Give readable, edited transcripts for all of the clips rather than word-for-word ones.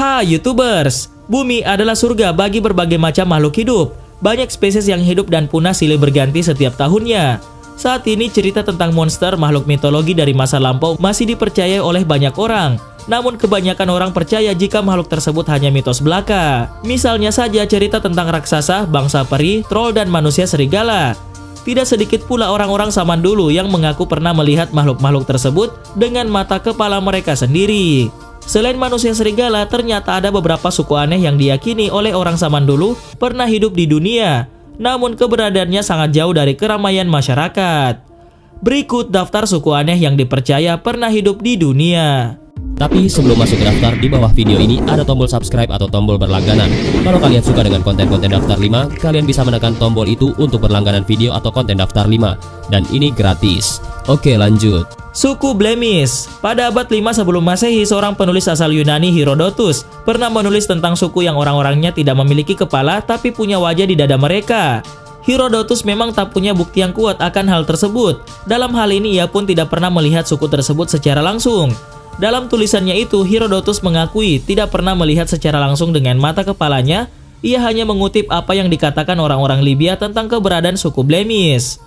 Hai YouTubers, bumi adalah surga bagi berbagai macam makhluk hidup. Banyak spesies yang hidup dan punah silih berganti setiap tahunnya. Saat ini cerita tentang monster makhluk mitologi dari masa lampau masih dipercaya oleh banyak orang. Namun kebanyakan orang percaya jika makhluk tersebut hanya mitos belaka. Misalnya saja cerita tentang raksasa, bangsa peri, troll, dan manusia serigala. Tidak sedikit pula orang-orang zaman dulu yang mengaku pernah melihat makhluk-makhluk tersebut dengan mata kepala mereka sendiri. Selain manusia serigala, ternyata ada beberapa suku aneh yang diyakini oleh orang zaman dulu pernah hidup di dunia. Namun keberadaannya sangat jauh dari keramaian masyarakat. Berikut daftar suku aneh yang dipercaya pernah hidup di dunia. Tapi sebelum masuk ke daftar, di bawah video ini ada tombol subscribe atau tombol berlangganan. Kalau kalian suka dengan konten-konten daftar 5, kalian bisa menekan tombol itu untuk berlangganan video atau konten daftar 5. Dan ini gratis. Oke, lanjut. Suku Blemish. Pada abad 5 sebelum Masehi, seorang penulis asal Yunani, Herodotus, pernah menulis tentang suku yang orang-orangnya tidak memiliki kepala tapi punya wajah di dada mereka. Herodotus memang tak punya bukti yang kuat akan hal tersebut. Dalam hal ini ia pun tidak pernah melihat suku tersebut secara langsung. Dalam tulisannya itu, Herodotus mengakui tidak pernah melihat secara langsung dengan mata kepalanya. Ia hanya mengutip apa yang dikatakan orang-orang Libya tentang keberadaan suku Blemish.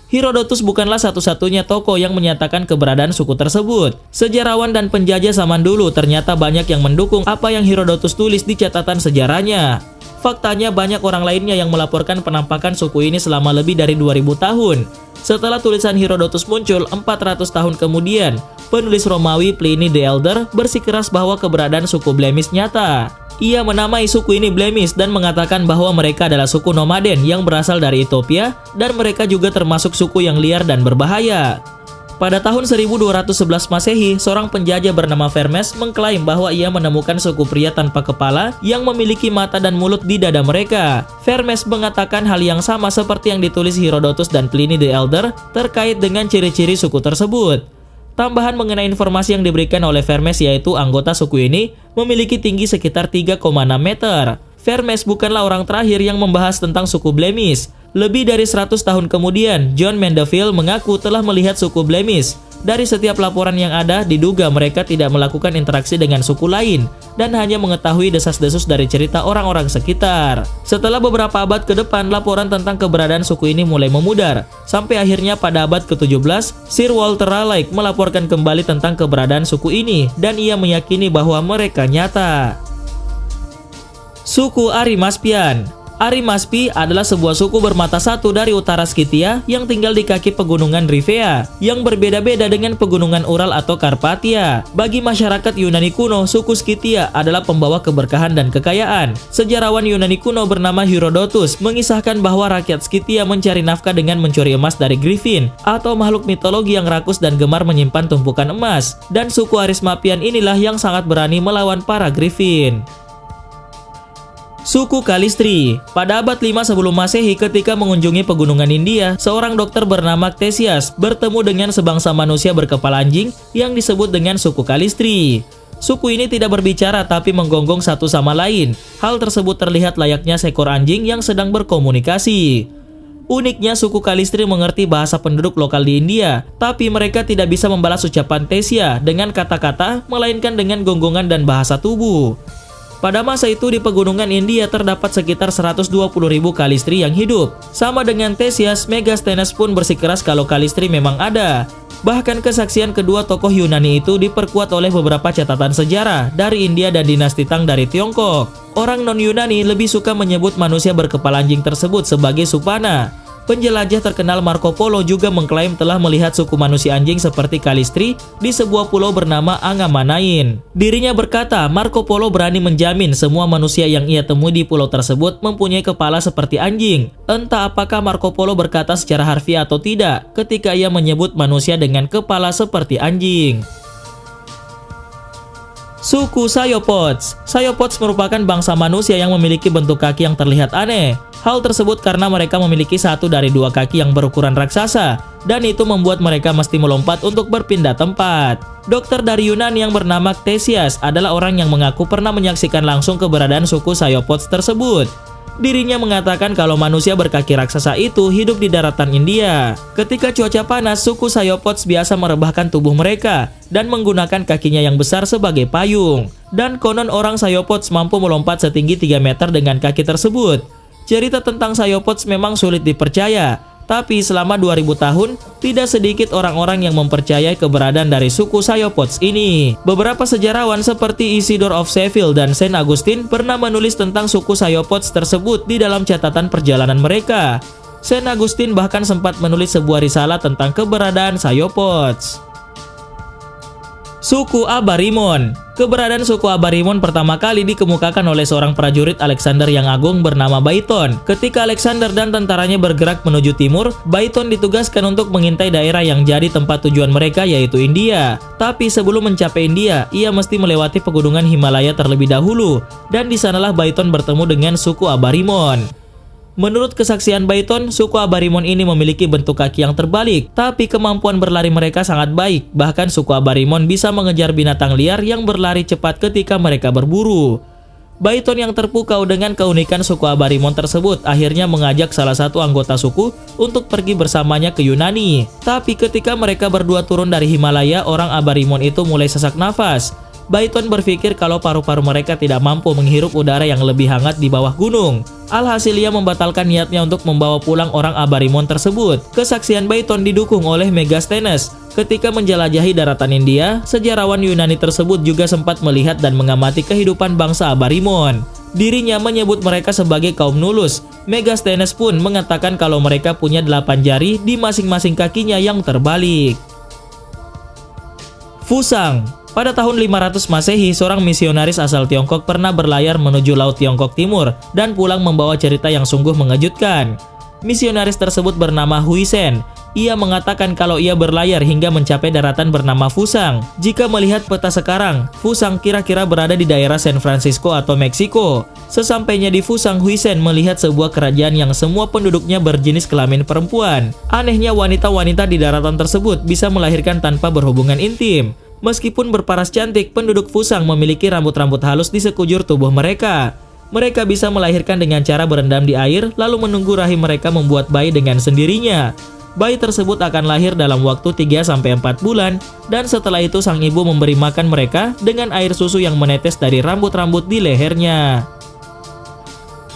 Herodotus bukanlah satu-satunya tokoh yang menyatakan keberadaan suku tersebut. Sejarawan dan penjajah zaman dulu ternyata banyak yang mendukung apa yang Herodotus tulis di catatan sejarahnya. Faktanya banyak orang lainnya yang melaporkan penampakan suku ini selama lebih dari 2000 tahun. Setelah tulisan Herodotus muncul 400 tahun kemudian, penulis Romawi Pliny the Elder bersikeras bahwa keberadaan suku Blemish nyata. Ia menamai suku ini Blemish dan mengatakan bahwa mereka adalah suku nomaden yang berasal dari Ethiopia dan mereka juga termasuk suku yang liar dan berbahaya. Pada tahun 1211 Masehi, seorang penjajah bernama Vermes mengklaim bahwa ia menemukan suku pria tanpa kepala yang memiliki mata dan mulut di dada mereka. Vermes mengatakan hal yang sama seperti yang ditulis Herodotus dan Pliny the Elder terkait dengan ciri-ciri suku tersebut. Tambahan mengenai informasi yang diberikan oleh Vermes yaitu anggota suku ini memiliki tinggi sekitar 3,6 meter. Vermes bukanlah orang terakhir yang membahas tentang suku Blemish. Lebih dari 100 tahun kemudian, John Mandeville mengaku telah melihat suku Blemish. Dari setiap laporan yang ada, diduga mereka tidak melakukan interaksi dengan suku lain dan hanya mengetahui desas-desus dari cerita orang-orang sekitar. Setelah beberapa abad ke depan, laporan tentang keberadaan suku ini mulai memudar. Sampai akhirnya pada abad ke-17, Sir Walter Raleigh melaporkan kembali tentang keberadaan suku ini dan ia meyakini bahwa mereka nyata. Suku Arimaspian. Arimaspi adalah sebuah suku bermata satu dari utara Skythia yang tinggal di kaki pegunungan Rivea yang berbeda-beda dengan pegunungan Ural atau Karpatia. Bagi masyarakat Yunani kuno, suku Skythia adalah pembawa keberkahan dan kekayaan. Sejarawan Yunani kuno bernama Herodotus mengisahkan bahwa rakyat Skythia mencari nafkah dengan mencuri emas dari Griffin atau makhluk mitologi yang rakus dan gemar menyimpan tumpukan emas. Dan suku Arismapian inilah yang sangat berani melawan para Griffin. Suku Kalistri. Pada abad 5 sebelum Masehi ketika mengunjungi pegunungan India, seorang dokter bernama Ctesias bertemu dengan sebangsa manusia berkepala anjing yang disebut dengan suku Kalistri. Suku ini tidak berbicara tapi menggonggong satu sama lain. Hal tersebut terlihat layaknya seekor anjing yang sedang berkomunikasi. Uniknya suku Kalistri mengerti bahasa penduduk lokal di India, tapi mereka tidak bisa membalas ucapan Tesia dengan kata-kata, melainkan dengan gonggongan dan bahasa tubuh. Pada masa itu di pegunungan India terdapat sekitar 120.000 Kalistri yang hidup. Sama dengan Theseus, Megasthenes pun bersikeras kalau Kalistri memang ada. Bahkan kesaksian kedua tokoh Yunani itu diperkuat oleh beberapa catatan sejarah dari India dan dinasti Tang dari Tiongkok. Orang non-Yunani lebih suka menyebut manusia berkepala anjing tersebut sebagai Supana. Penjelajah terkenal Marco Polo juga mengklaim telah melihat suku manusia anjing seperti Kalistri di sebuah pulau bernama Angamanain. Dirinya berkata, Marco Polo berani menjamin semua manusia yang ia temui di pulau tersebut mempunyai kepala seperti anjing. Entah apakah Marco Polo berkata secara harfiah atau tidak ketika ia menyebut manusia dengan kepala seperti anjing. Suku Sayopods. Sayopods merupakan bangsa manusia yang memiliki bentuk kaki yang terlihat aneh. Hal tersebut karena mereka memiliki satu dari dua kaki yang berukuran raksasa, dan itu membuat mereka mesti melompat untuk berpindah tempat. Dokter dari Yunani yang bernama Ctesias adalah orang yang mengaku pernah menyaksikan langsung keberadaan suku Sayopods tersebut. Dirinya mengatakan kalau manusia berkaki raksasa itu hidup di daratan India. Ketika cuaca panas, suku Sayopods biasa merebahkan tubuh mereka dan menggunakan kakinya yang besar sebagai payung. Dan konon orang Sayopods mampu melompat setinggi 3 meter dengan kaki tersebut. Cerita tentang Sayopods memang sulit dipercaya, tapi selama 2000 tahun, tidak sedikit orang-orang yang mempercayai keberadaan dari suku Sayopods ini. Beberapa sejarawan seperti Isidore of Seville dan Saint Augustine pernah menulis tentang suku Sayopods tersebut di dalam catatan perjalanan mereka. Saint Augustine bahkan sempat menulis sebuah risalah tentang keberadaan Sayopods. Suku Abarimon. Keberadaan suku Abarimon pertama kali dikemukakan oleh seorang prajurit Alexander yang agung bernama Baiton. Ketika Alexander dan tentaranya bergerak menuju timur, Baiton ditugaskan untuk mengintai daerah yang jadi tempat tujuan mereka, yaitu India. Tapi sebelum mencapai India, ia mesti melewati pegunungan Himalaya terlebih dahulu, dan di sanalah Baiton bertemu dengan suku Abarimon. Menurut kesaksian Baiton, suku Abarimon ini memiliki bentuk kaki yang terbalik, tapi kemampuan berlari mereka sangat baik. Bahkan suku Abarimon bisa mengejar binatang liar yang berlari cepat ketika mereka berburu. Baiton yang terpukau dengan keunikan suku Abarimon tersebut akhirnya mengajak salah satu anggota suku untuk pergi bersamanya ke Yunani. Tapi ketika mereka berdua turun dari Himalaya, orang Abarimon itu mulai sesak nafas. Baiton berpikir kalau paru-paru mereka tidak mampu menghirup udara yang lebih hangat di bawah gunung. Alhasil ia membatalkan niatnya untuk membawa pulang orang Abarimon tersebut. Kesaksian Baiton didukung oleh Megasthenes. Ketika menjelajahi daratan India, sejarawan Yunani tersebut juga sempat melihat dan mengamati kehidupan bangsa Abarimon. Dirinya menyebut mereka sebagai kaum Nulus. Megasthenes pun mengatakan kalau mereka punya 8 jari di masing-masing kakinya yang terbalik. Fusang. Pada tahun 500 Masehi, seorang misionaris asal Tiongkok pernah berlayar menuju Laut Tiongkok Timur dan pulang membawa cerita yang sungguh mengejutkan. Misionaris tersebut bernama Huisen. Ia mengatakan kalau ia berlayar hingga mencapai daratan bernama Fusang. Jika melihat peta sekarang, Fusang kira-kira berada di daerah San Francisco atau Meksiko. Sesampainya di Fusang, Huisen melihat sebuah kerajaan yang semua penduduknya berjenis kelamin perempuan. Anehnya, wanita-wanita di daratan tersebut bisa melahirkan tanpa berhubungan intim. Meskipun berparas cantik, penduduk Fusang memiliki rambut-rambut halus di sekujur tubuh mereka. Mereka bisa melahirkan dengan cara berendam di air, lalu menunggu rahim mereka membuat bayi dengan sendirinya. Bayi tersebut akan lahir dalam waktu 3-4 bulan, dan setelah itu sang ibu memberi makan mereka dengan air susu yang menetes dari rambut-rambut di lehernya.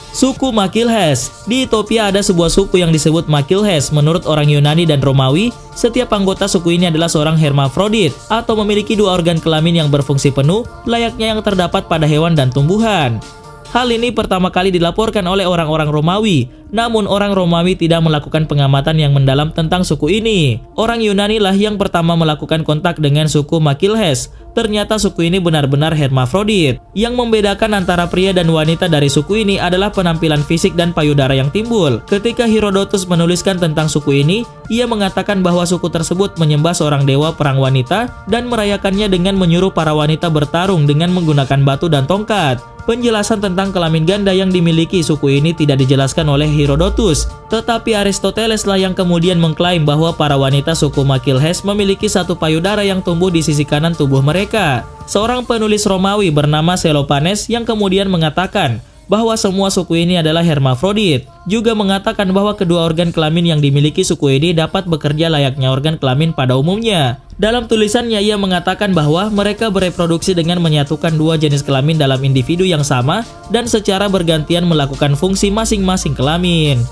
Suku Makilhes. Di Ethiopia ada sebuah suku yang disebut Makilhes. Menurut orang Yunani dan Romawi, setiap anggota suku ini adalah seorang hermafrodit atau memiliki 2 organ kelamin yang berfungsi penuh, layaknya yang terdapat pada hewan dan tumbuhan. Hal ini pertama kali dilaporkan oleh orang-orang Romawi, namun orang Romawi tidak melakukan pengamatan yang mendalam tentang suku ini. Orang Yunani lah yang pertama melakukan kontak dengan suku Makilhes. Ternyata suku ini benar-benar hermafrodit. Yang membedakan antara pria dan wanita dari suku ini adalah penampilan fisik dan payudara yang timbul. Ketika Herodotus menuliskan tentang suku ini, ia mengatakan bahwa suku tersebut menyembah seorang dewa perang wanita dan merayakannya dengan menyuruh para wanita bertarung dengan menggunakan batu dan tongkat. Penjelasan tentang kelamin ganda yang dimiliki suku ini tidak dijelaskan oleh Herodotus, tetapi Aristoteles lah yang kemudian mengklaim bahwa para wanita suku Makilhes memiliki satu payudara yang tumbuh di sisi kanan tubuh mereka. Seorang penulis Romawi bernama Selopanes yang kemudian mengatakan bahwa semua suku ini adalah hermafrodit, juga mengatakan bahwa kedua organ kelamin yang dimiliki suku ini dapat bekerja layaknya organ kelamin pada umumnya. Dalam tulisannya ia mengatakan bahwa mereka bereproduksi dengan menyatukan 2 jenis kelamin dalam individu yang sama dan secara bergantian melakukan fungsi masing-masing kelamin.